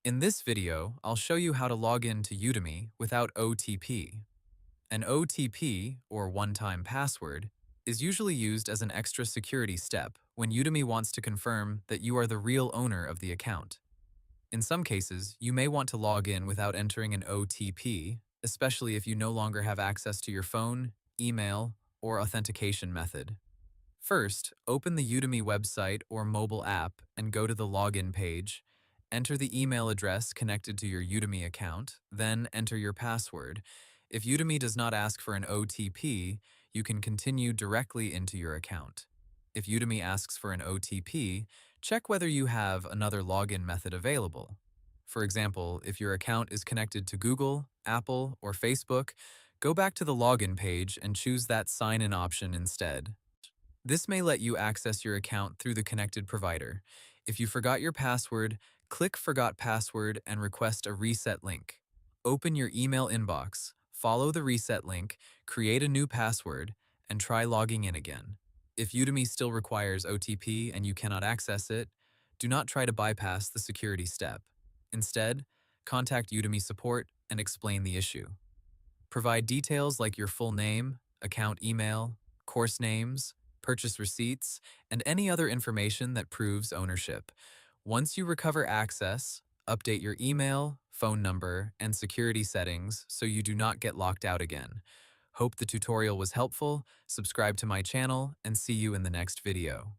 In this video, I'll show you how to log in to Udemy without OTP. An OTP, or one-time password, is usually used as an extra security step when Udemy wants to confirm that you are the real owner of the account. In some cases, you may want to log in without entering an OTP, especially if you no longer have access to your phone, email, or authentication method. First, open the Udemy website or mobile app and go to the login page. Enter the email address connected to your Udemy account, then enter your password. If Udemy does not ask for an OTP, you can continue directly into your account. If Udemy asks for an OTP, check whether you have another login method available. For example, if your account is connected to Google, Apple, or Facebook, go back to the login page and choose that sign-in option instead. This may let you access your account through the connected provider. If you forgot your password, click Forgot Password and request a reset link. Open your email inbox, follow the reset link, create a new password, and try logging in again. If Udemy still requires OTP and you cannot access it, do not try to bypass the security step. Instead, contact Udemy Support and explain the issue. Provide details like your full name, account email, course names, purchase receipts, and any other information that proves ownership. Once you recover access, update your email, phone number, and security settings so you do not get locked out again. Hope the tutorial was helpful, subscribe to my channel, and see you in the next video.